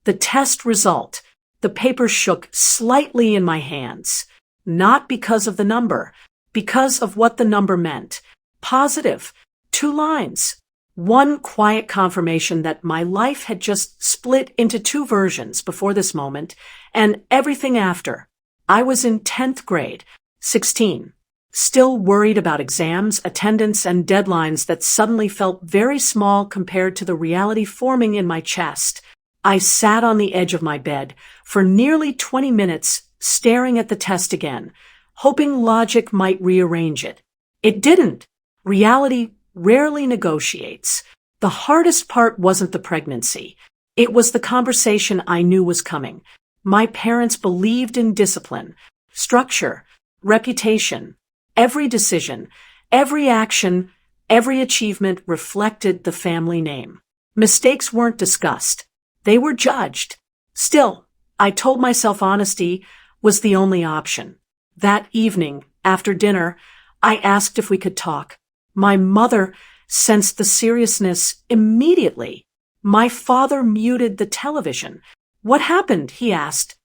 The test result. The paper shook slightly in my hands. Not because of the number, because of what the number meant. Positive. 2 lines. One quiet confirmation that my life had just split into 2 versions before this moment, and everything after. I was in 10th grade, 16, still worried about exams, attendance, and deadlines that suddenly felt very small compared to the reality forming in my chest. I sat on the edge of my bed for nearly 20 minutes, staring at the test again, hoping logic might rearrange it. It didn't. Reality rarely negotiates. The hardest part wasn't the pregnancy. It was the conversation I knew was coming. My parents believed in discipline, structure, reputation. Every decision, every action, every achievement reflected the family name. Mistakes weren't discussed. They were judged. Still, I told myself honesty was the only option. That evening, after dinner, I asked if we could talk. My mother sensed the seriousness immediately. My father muted the television. What happened? He asked.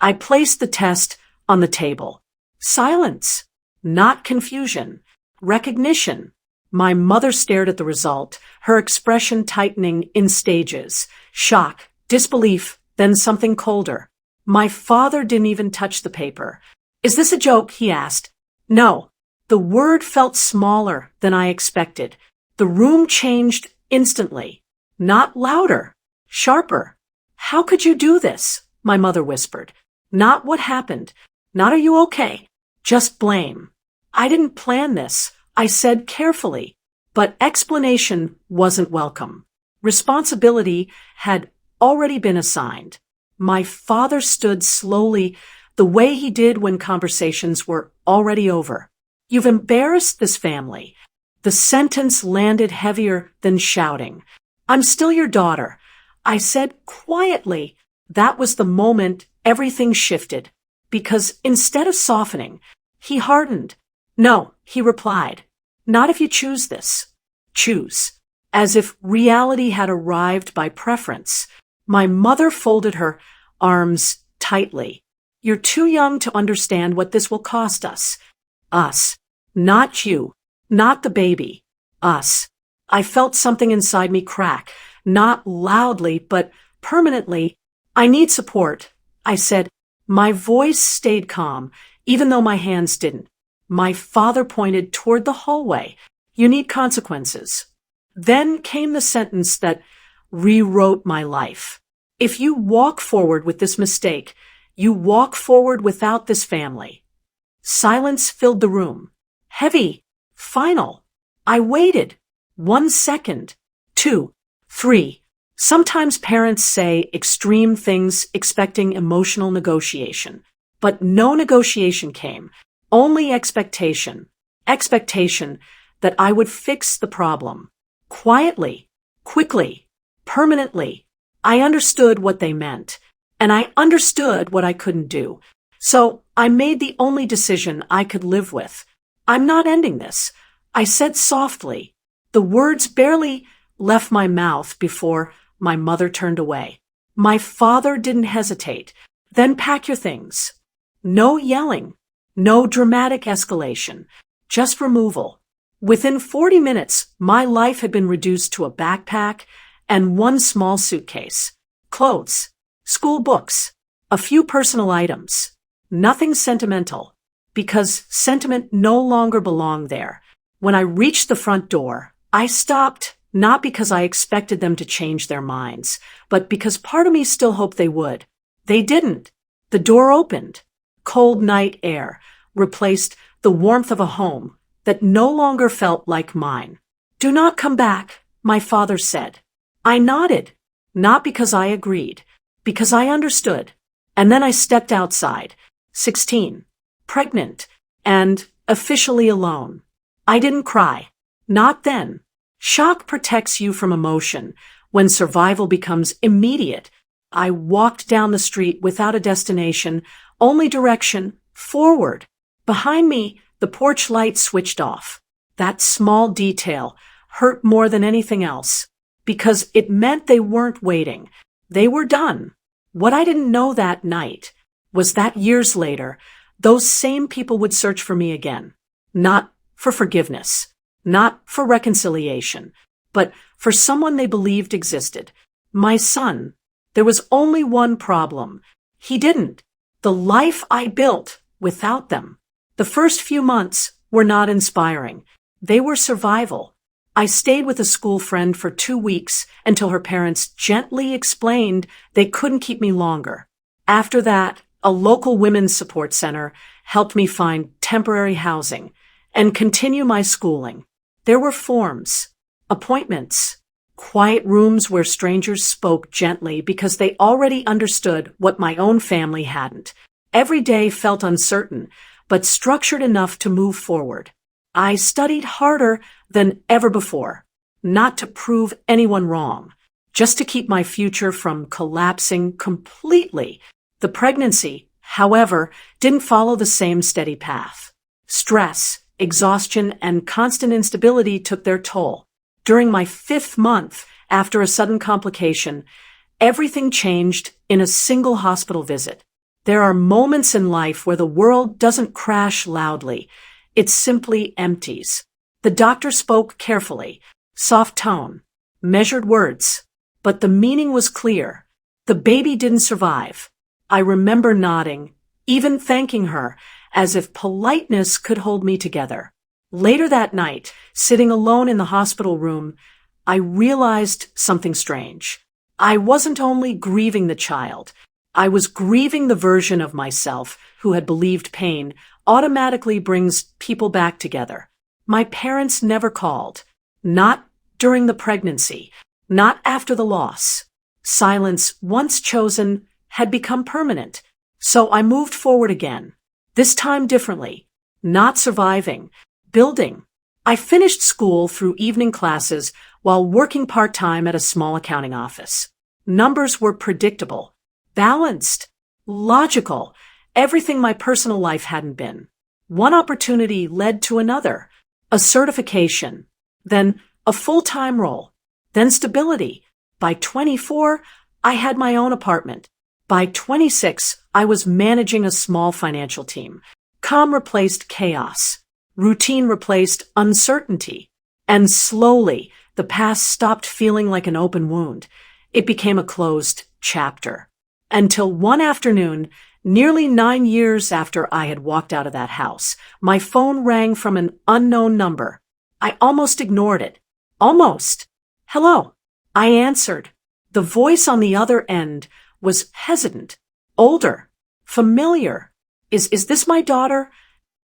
I placed the test on the table. Silence. Not confusion. Recognition. My mother stared at the result, her expression tightening in stages. Shock, disbelief, then something colder. My father didn't even touch the paper. Is this a joke? He asked. No. The word felt smaller than I expected. The room changed instantly. Not louder. Sharper. How could you do this? My mother whispered. Not what happened. Not are you okay? Just blame. I didn't plan this, I said carefully. But explanation wasn't welcome. Responsibility had already been assigned. My father stood slowly, the way he did when conversations were already over. You've embarrassed this family. The sentence landed heavier than shouting. I'm still your daughter. I said quietly. That was the moment everything shifted. Because instead of softening, he hardened. No, he replied. Not if you choose this. Choose. As if reality had arrived by preference. My mother folded her arms tightly. You're too young to understand what this will cost us. Us. Not you. Not the baby. Us. I felt something inside me crack. Not loudly, but permanently. I need support, I said. My voice stayed calm, even though my hands didn't. My father pointed toward the hallway. You need consequences. Then came the sentence that rewrote my life. If you walk forward with this mistake, you walk forward without this family. Silence filled the room. Heavy. Final. I waited. 1 second. 2. 3. Sometimes parents say extreme things expecting emotional negotiation. But no negotiation came. Only expectation. Expectation that I would fix the problem. Quietly. Quickly. Permanently. I understood what they meant. And I understood what I couldn't do. So I made the only decision I could live with. I'm not ending this, I said softly. The words barely left my mouth before my mother turned away. My father didn't hesitate. Then pack your things. No yelling. No dramatic escalation. Just removal. Within 40 minutes, my life had been reduced to a backpack and 1 small suitcase. Clothes. School books. A few personal items. Nothing sentimental. Because sentiment no longer belonged there. When I reached the front door, I stopped, not because I expected them to change their minds, but because part of me still hoped they would. They didn't. The door opened. Cold night air replaced the warmth of a home that no longer felt like mine. Do not come back, my father said. I nodded, not because I agreed, because I understood. And then I stepped outside, 16, pregnant, and officially alone. I didn't cry. Not then. Shock protects you from emotion when survival becomes immediate. I walked down the street without a destination, only direction, forward. Behind me, the porch light switched off. That small detail hurt more than anything else, because it meant they weren't waiting. They were done. What I didn't know that night was that years later, those same people would search for me again. Not for forgiveness, not for reconciliation, but for someone they believed existed. My son. There was only one problem. He didn't. The life I built without them. The first few months were not inspiring. They were survival. I stayed with a school friend for 2 weeks until her parents gently explained they couldn't keep me longer. After that, a local women's support center helped me find temporary housing and continue my schooling. There were forms, appointments, quiet rooms where strangers spoke gently because they already understood what my own family hadn't. Every day felt uncertain, but structured enough to move forward. I studied harder than ever before, not to prove anyone wrong, just to keep my future from collapsing completely. The pregnancy, however, didn't follow the same steady path. Stress, exhaustion, and constant instability took their toll. During my 5th month, after a sudden complication, everything changed in a single hospital visit. There are moments in life where the world doesn't crash loudly. It simply empties. The doctor spoke carefully, soft tone, measured words, but the meaning was clear. The baby didn't survive. I remember nodding, even thanking her, as if politeness could hold me together. Later that night, sitting alone in the hospital room, I realized something strange. I wasn't only grieving the child, I was grieving the version of myself who had believed pain automatically brings people back together. My parents never called. Not during the pregnancy, not after the loss. Silence, once chosen, had become permanent. So I moved forward again. This time differently. Not surviving. Building. I finished school through evening classes while working part-time at a small accounting office. Numbers were predictable, balanced, logical, everything my personal life hadn't been. One opportunity led to another, a certification, then a full-time role, then stability. By 24, I had my own apartment. By 26, I was managing a small financial team. Calm replaced chaos. Routine replaced uncertainty. And slowly, the past stopped feeling like an open wound. It became a closed chapter. Until one afternoon, nearly 9 years after I had walked out of that house, my phone rang from an unknown number. I almost ignored it. Almost. Hello. I answered. The voice on the other end was hesitant, older, familiar. Is this my daughter?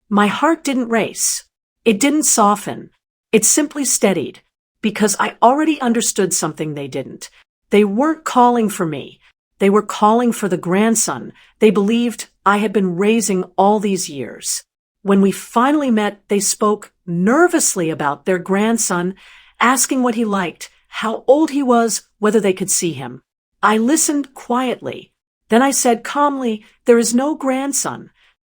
My heart didn't race. It didn't soften. It simply steadied, because I already understood something they didn't. They weren't calling for me. They were calling for the grandson they believed I had been raising all these years. When we finally met, they spoke nervously about their grandson, asking what he liked, how old he was, whether they could see him. I listened quietly. Then I said calmly, "There is no grandson."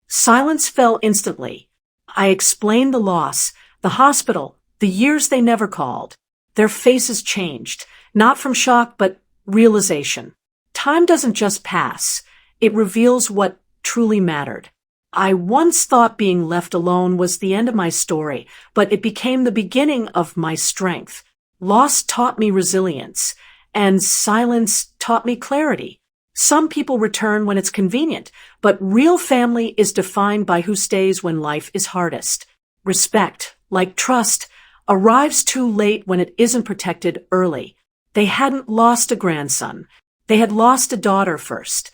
Silence fell instantly. I explained the loss, the hospital, the years they never called. Their faces changed, not from shock, but realization. Time doesn't just pass. It reveals what truly mattered. I once thought being left alone was the end of my story, but it became the beginning of my strength. Loss taught me resilience, and silence taught me clarity. Some people return when it's convenient, but real family is defined by who stays when life is hardest. Respect, like trust, arrives too late when it isn't protected early. They hadn't lost a grandson. They had lost a daughter first,